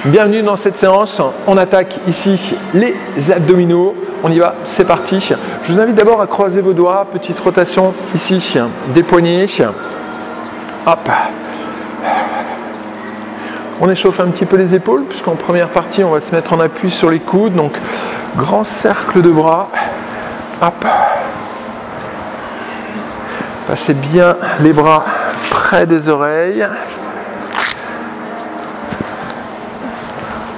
Bienvenue dans cette séance. On attaque ici les abdominaux. On y va, c'est parti. Je vous invite d'abord à croiser vos doigts. Petite rotation ici des poignets. Hop. On échauffe un petit peu les épaules puisqu'en première partie, on va se mettre en appui sur les coudes. Donc, grand cercle de bras. Hop. Passez bien les bras près des oreilles.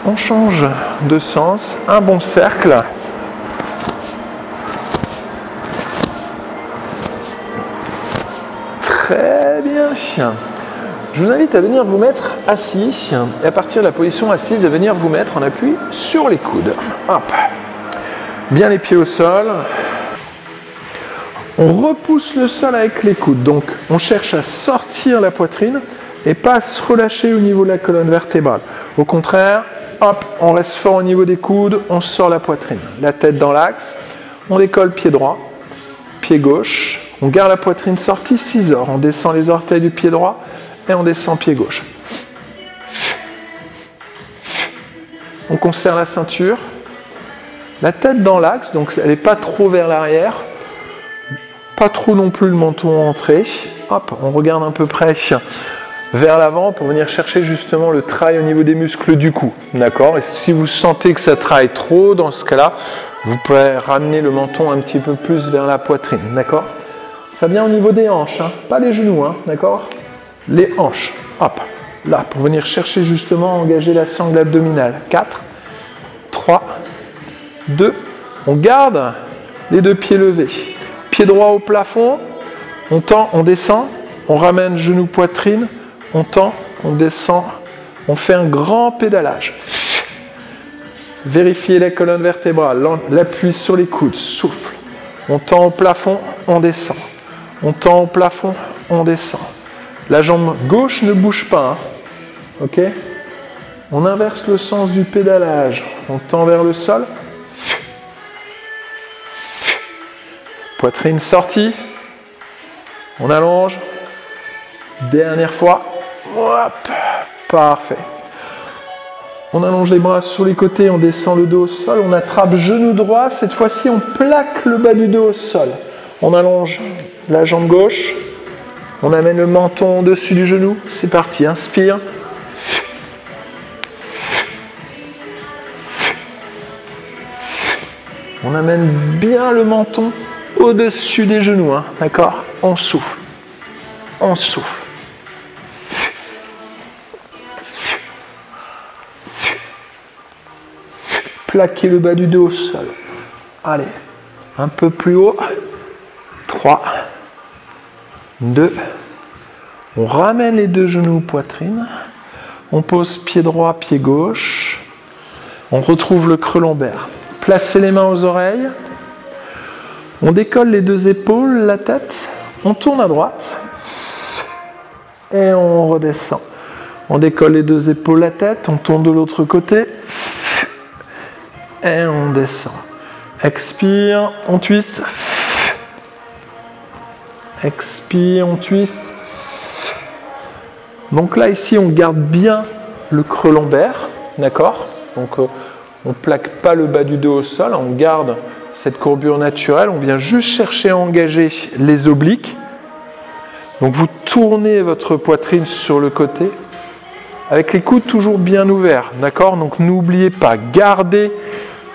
On change de sens, un bon cercle. Très bien. Je vous invite à venir vous mettre assis et à partir de la position assise, à venir vous mettre en appui sur les coudes. Hop. Bien les pieds au sol. On repousse le sol avec les coudes. Donc on cherche à sortir la poitrine et pas à se relâcher au niveau de la colonne vertébrale. Au contraire, hop, on reste fort au niveau des coudes, on sort la poitrine. La tête dans l'axe, on décolle pied droit, pied gauche, on garde la poitrine sortie, scissor, on descend les orteils du pied droit et on descend pied gauche. On conserve la ceinture, la tête dans l'axe, donc elle n'est pas trop vers l'arrière, pas trop non plus le menton entré. Hop, on regarde à peu près vers l'avant pour venir chercher justement le travail au niveau des muscles du cou. D'accord? Et si vous sentez que ça travaille trop, dans ce cas-là, vous pouvez ramener le menton un petit peu plus vers la poitrine. D'accord? Ça vient au niveau des hanches, hein, pas les genoux, hein, d'accord? Les hanches. Hop, là, pour venir chercher justement à engager la sangle abdominale. 4, 3, 2, on garde les deux pieds levés. Pied droit au plafond, on tend, on descend, on ramène genou poitrine, on tend, on descend, on fait un grand pédalage. Vérifiez la colonne vertébrale, l'appui sur les coudes, souffle. On tend au plafond, on descend. On tend au plafond, on descend. La jambe gauche ne bouge pas. Hein. Ok? On inverse le sens du pédalage. On tend vers le sol. Poitrine sortie. On allonge. Dernière fois. Hop. Parfait. On allonge les bras sur les côtés, on descend le dos au sol, on attrape genou droit. Cette fois-ci, on plaque le bas du dos au sol. On allonge la jambe gauche. On amène le menton au-dessus du genou. C'est parti. Inspire. On amène bien le menton au-dessus des genoux. Hein, d'accord? On souffle. On souffle. Plaquez le bas du dos au sol. Allez, un peu plus haut. 3, 2. On ramène les deux genoux poitrine. On pose pied droit, pied gauche. On retrouve le creux lombaire. Placez les mains aux oreilles. On décolle les deux épaules, la tête. On tourne à droite. Et on redescend. On décolle les deux épaules, la tête. On tourne de l'autre côté. Et on descend. Expire, on twist. Expire, on twist. Donc là, ici, on garde bien le creux lombaire. D'accord? Donc, on ne plaque pas le bas du dos au sol. On garde cette courbure naturelle. On vient juste chercher à engager les obliques. Donc, vous tournez votre poitrine sur le côté. Avec les coudes toujours bien ouverts. D'accord? Donc, n'oubliez pas, gardez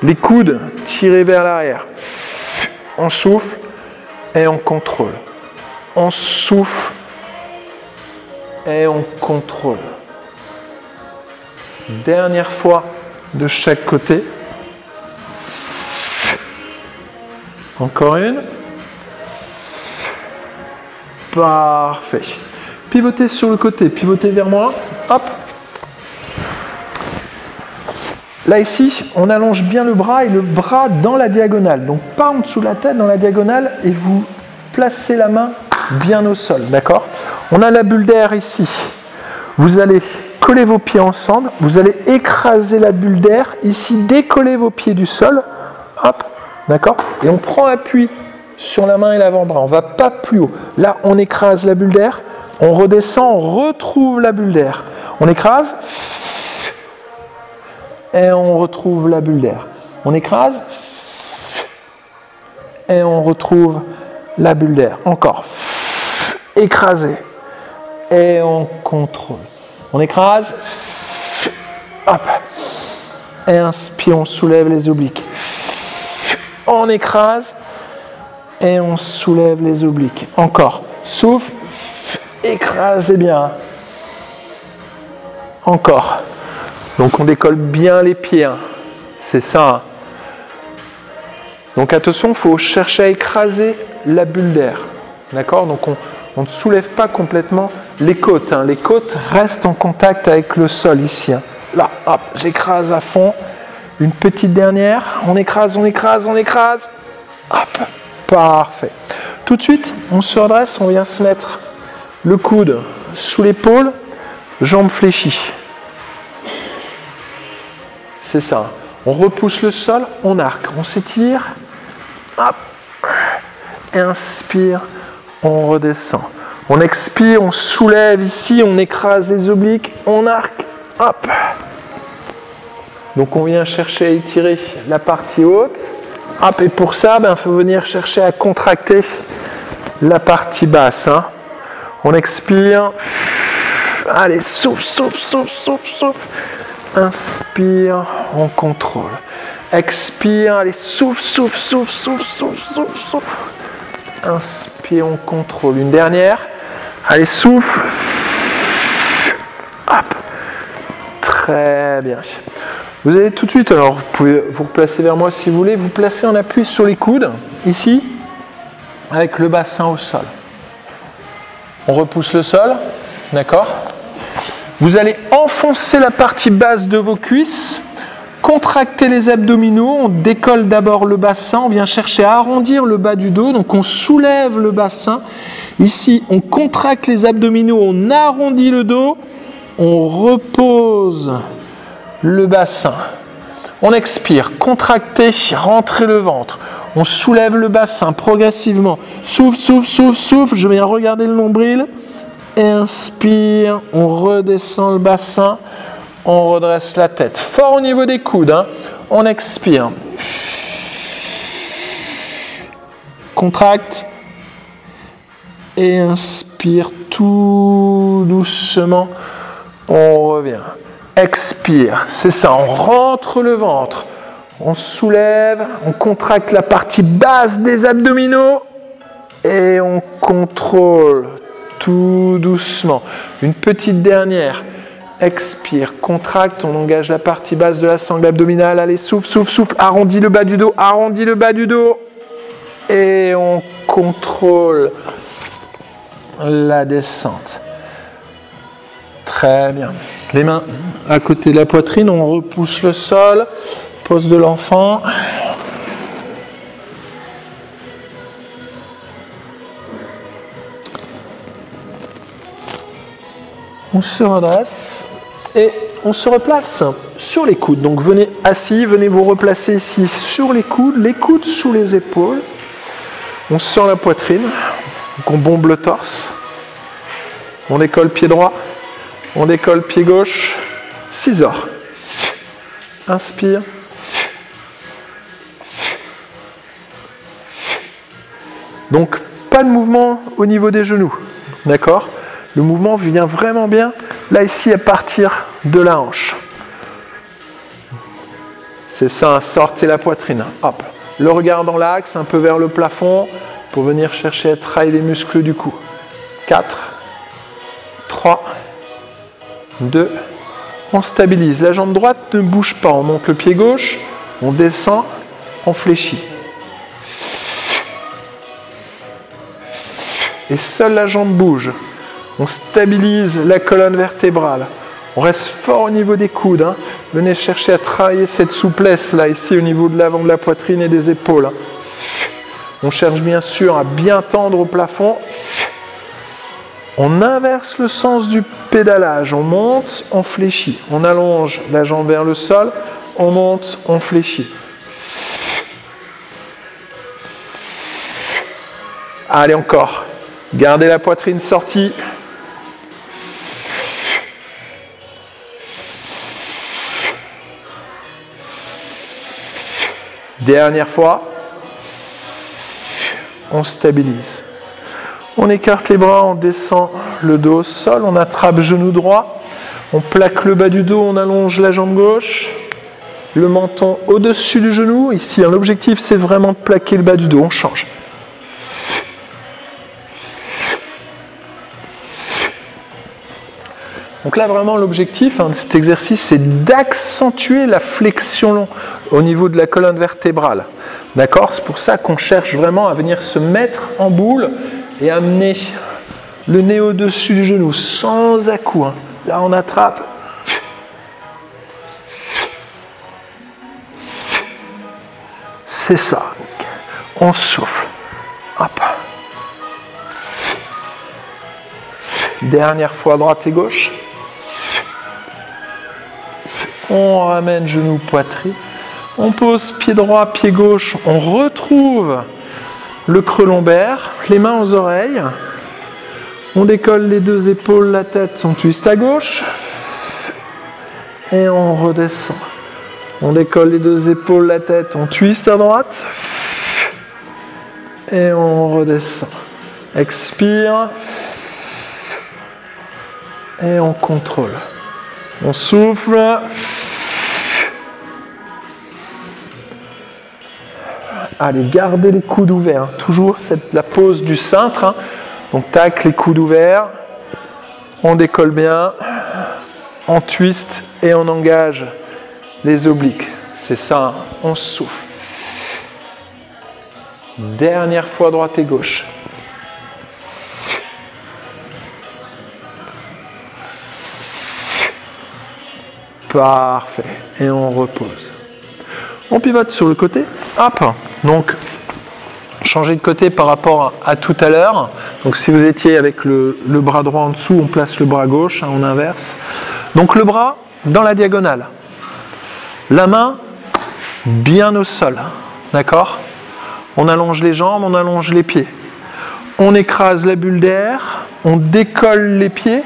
les coudes tirés vers l'arrière. On souffle et on contrôle. On souffle et on contrôle. Dernière fois de chaque côté. Encore une. Parfait. Pivotez sur le côté, pivotez vers moi. Hop. Là, ici, on allonge bien le bras et le bras dans la diagonale. Donc, pas en dessous de la tête, dans la diagonale, et vous placez la main bien au sol. D'accord? On a la bulle d'air ici. Vous allez coller vos pieds ensemble. Vous allez écraser la bulle d'air. Ici, décoller vos pieds du sol. Hop. D'accord? Et on prend appui sur la main et l'avant-bras. On ne va pas plus haut. Là, on écrase la bulle d'air. On redescend, on retrouve la bulle d'air. On écrase. et on retrouve la bulle d'air. On écrase et on retrouve la bulle d'air. Encore. Écraser et on contrôle. On écrase. Hop. Et inspire, on soulève les obliques. On écrase et on soulève les obliques. Encore. Souffle. Écrasez bien. Encore. Donc on décolle bien les pieds. Hein. C'est ça. Hein. Donc attention, il faut chercher à écraser la bulle d'air. D'accord? Donc on ne soulève pas complètement les côtes. Hein. Les côtes restent en contact avec le sol ici. Hein. Là, hop, j'écrase à fond. Une petite dernière. On écrase, on écrase, on écrase. Hop, parfait. Tout de suite, on se redresse, on vient se mettre le coude sous l'épaule, jambes fléchies. C'est ça. On repousse le sol, on arque, on s'étire. Hop. Inspire, on redescend. On expire, on soulève ici, on écrase les obliques, on arque. Hop. Donc on vient chercher à étirer la partie haute. Hop, et pour ça, il faut venir chercher à contracter la partie basse. Hein. On expire. Allez, souffle, souffle, souffle, souffle, souffle. Inspire, on contrôle. Expire, allez, souffle, souffle, souffle, souffle, souffle, souffle, souffle. Inspire, on contrôle. Une dernière. Allez, souffle. Hop. Très bien. Vous allez tout de suite, alors vous pouvez vous replacer vers moi si vous voulez, vous placez en appui sur les coudes, ici, avec le bassin au sol. On repousse le sol, d'accord? Vous allez enfoncer la partie basse de vos cuisses, contracter les abdominaux, on décolle d'abord le bassin, on vient chercher à arrondir le bas du dos, donc on soulève le bassin. Ici, on contracte les abdominaux, on arrondit le dos, on repose le bassin. On expire, contractez, rentrez le ventre. On soulève le bassin progressivement. Souffle, souffle, souffle, souffle. Je viens regarder le nombril. Inspire, on redescend le bassin. On redresse la tête. Fort au niveau des coudes. Hein. On expire. Contracte. Et inspire tout doucement. On revient. Expire, c'est ça, on rentre le ventre, on soulève, on contracte la partie basse des abdominaux et on contrôle tout doucement. Une petite dernière, expire, contracte, on engage la partie basse de la sangle abdominale, allez, souffle, souffle, souffle, arrondis le bas du dos et on contrôle la descente. Très bien. Les mains à côté de la poitrine, on repousse le sol, pose de l'enfant. On se redresse et on se replace sur les coudes. Donc venez assis, venez vous replacer ici sur les coudes sous les épaules. On sent la poitrine, donc on bombe le torse. On décolle pied droit. On décolle pied gauche, scissor. Inspire. Donc, pas de mouvement au niveau des genoux. D'accord? Le mouvement vient vraiment bien, là, ici, à partir de la hanche. C'est ça, sortez la poitrine. Hop. Le regard dans l'axe, un peu vers le plafond, pour venir chercher à travailler les muscles du cou. 4, 3, 2, on stabilise. La jambe droite ne bouge pas. On monte le pied gauche, on descend, on fléchit. Et seule la jambe bouge. On stabilise la colonne vertébrale. On reste fort au niveau des coudes. Hein. Venez chercher à travailler cette souplesse là, ici au niveau de l'avant de la poitrine et des épaules. Hein. On cherche bien sûr à bien tendre au plafond. On inverse le sens du pédalage. On monte, on fléchit. On allonge la jambe vers le sol. On monte, on fléchit. Allez, encore. Gardez la poitrine sortie. Dernière fois. On stabilise. On écarte les bras, on descend le dos au sol, on attrape genou droit, on plaque le bas du dos, on allonge la jambe gauche, le menton au-dessus du genou. Ici, l'objectif, c'est vraiment de plaquer le bas du dos. On change. Donc là, vraiment, l'objectif de cet exercice, c'est d'accentuer la flexion au niveau de la colonne vertébrale. D'accord? C'est pour ça qu'on cherche vraiment à venir se mettre en boule et amener le nez au-dessus du genou, sans à-coups. Là, on attrape. C'est ça. On souffle. Hop. Dernière fois, droite et gauche. On ramène genou, poitrine. On pose pied droit, pied gauche. On retrouve le creux lombaire, les mains aux oreilles. On décolle les deux épaules, la tête, on twist à gauche. Et on redescend. On décolle les deux épaules, la tête, on twist à droite. Et on redescend. Expire. Et on contrôle. On souffle. Allez, gardez les coudes ouverts. Toujours la pose du cintre. Donc, tac, les coudes ouverts. On décolle bien. On twist et on engage les obliques. C'est ça, on souffle. Dernière fois, droite et gauche. Parfait. Et on repose. On pivote sur le côté. Hop. Donc, changer de côté par rapport à tout à l'heure. Donc, si vous étiez avec le bras droit en dessous, on place le bras gauche, on inverse. Donc, le bras dans la diagonale. La main bien au sol. D'accord? On allonge les jambes, on allonge les pieds. On écrase la bulle d'air, on décolle les pieds.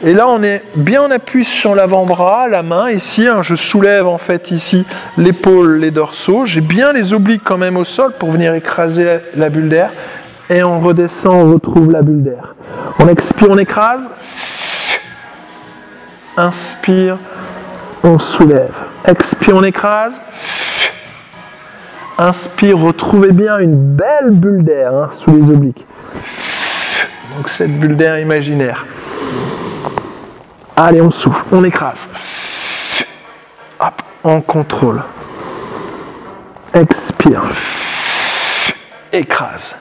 Et là, on est bien en appui sur l'avant-bras, la main ici. Je soulève en fait ici l'épaule, les dorsaux. J'ai bien les obliques quand même au sol pour venir écraser la bulle d'air. Et on redescend, on retrouve la bulle d'air. On expire, on écrase. Inspire, on soulève. Expire, on écrase. Inspire, retrouvez bien une belle bulle d'air sous les obliques. Donc cette bulle d'air imaginaire. Allez, on souffle, on écrase. Hop, on contrôle. Expire. Écrase.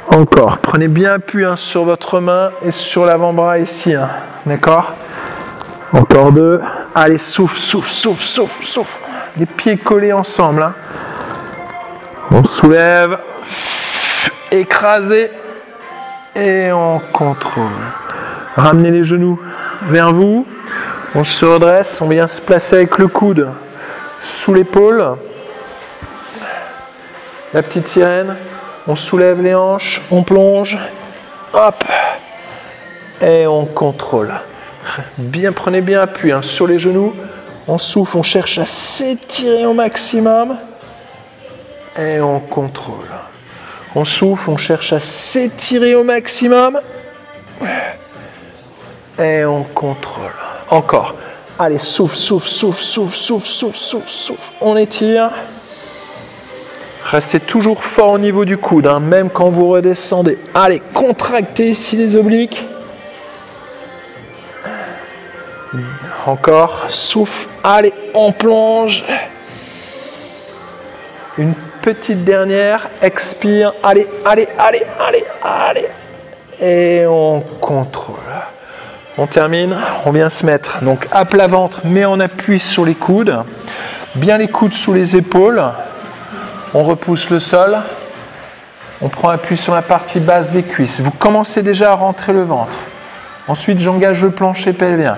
Encore, prenez bien appui sur votre main et sur l'avant-bras ici. D'accord? Encore deux. Allez, souffle, souffle, souffle, souffle, souffle. Les pieds collés ensemble. On soulève. Écraser. Et on contrôle. Ramenez les genoux vers vous. On se redresse. On vient se placer avec le coude sous l'épaule. La petite sirène. On soulève les hanches. On plonge. Hop. Et on contrôle. Bien, prenez bien appui sur les genoux. On souffle. On cherche à s'étirer au maximum. Et on contrôle. On souffle. On cherche à s'étirer au maximum. Et on contrôle. Encore. Allez, souffle, souffle, souffle, souffle, souffle, souffle, souffle, souffle. On étire. Restez toujours fort au niveau du coude, même quand vous redescendez. Allez, contractez ici les obliques. Encore. Souffle. Allez, on plonge. Une petite dernière. Expire. Allez, allez, allez, allez, allez. Et on contrôle. On termine, on vient se mettre donc à plat ventre, mais on appuie sur les coudes. Bien les coudes sous les épaules. On repousse le sol. On prend appui sur la partie basse des cuisses. Vous commencez déjà à rentrer le ventre. Ensuite, j'engage le plancher pelvien.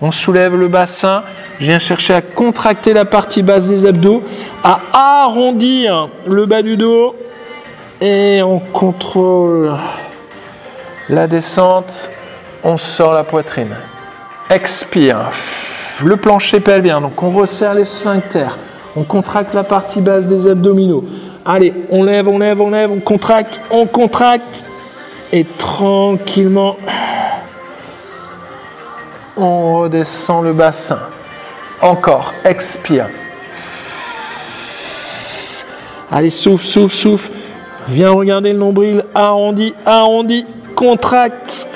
On soulève le bassin. Je viens chercher à contracter la partie basse des abdos, à arrondir le bas du dos. Et on contrôle la descente. On sort la poitrine. Expire. Le plancher pelvien. Donc on resserre les sphincters. On contracte la partie basse des abdominaux. Allez, on lève, on lève, on lève, on contracte. Et tranquillement, on redescend le bassin. Encore, expire. Allez, souffle, souffle, souffle. Viens regarder le nombril, arrondi, arrondi, contracte.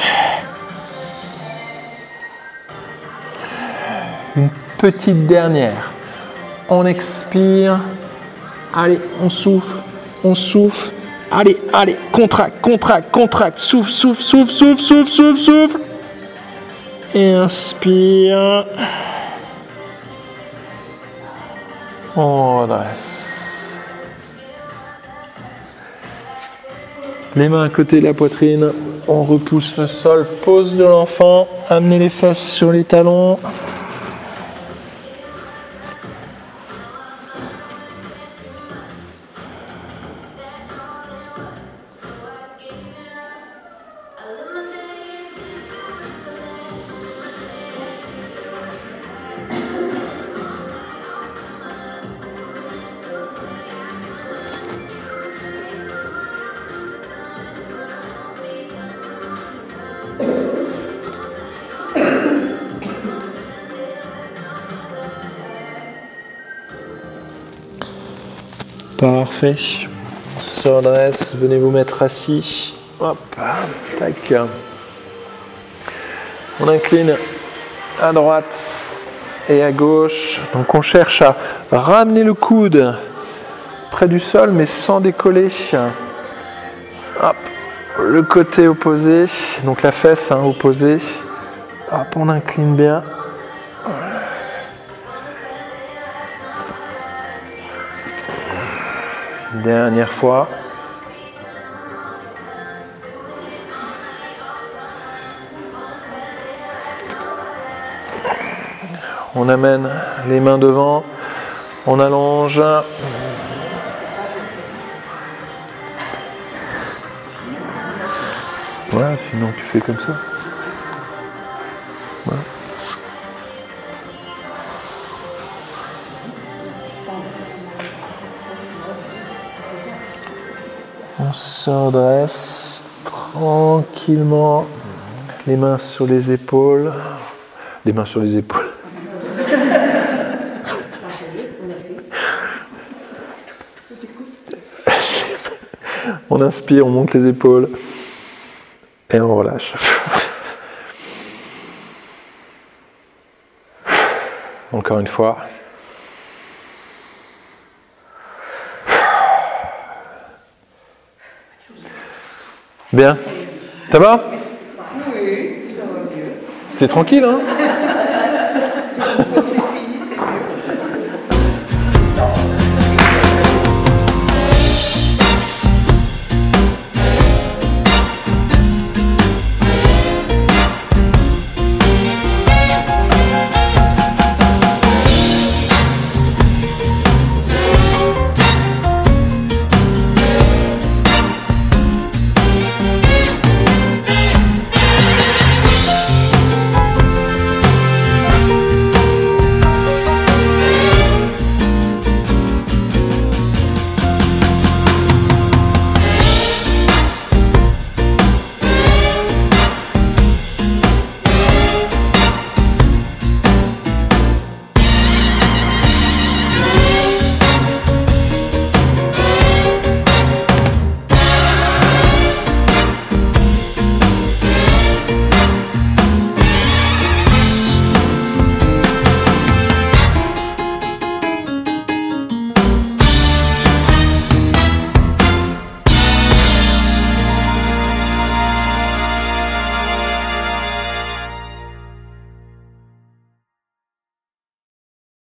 Une petite dernière. On expire. Allez, on souffle, on souffle. Allez, allez, contracte, contracte, contracte. Souffle, souffle, souffle, souffle, souffle, souffle, souffle. Et inspire. On redresse. Les mains à côté de la poitrine. On repousse le sol. Pose de l'enfant. Amenez les fesses sur les talons. Parfait. On se redresse, venez vous mettre assis. Hop, tac. On incline à droite et à gauche. Donc on cherche à ramener le coude près du sol mais sans décoller. Hop, le côté opposé, donc la fesse opposée. Hop, on incline bien. Dernière fois. On amène les mains devant, on allonge. Voilà, sinon tu fais comme ça. Voilà. On se redresse tranquillement, les mains sur les épaules. Les mains sur les épaules. On inspire, on monte les épaules et on relâche. Encore une fois. Bien. Ça va? Oui, ça va mieux. C'était tranquille, hein?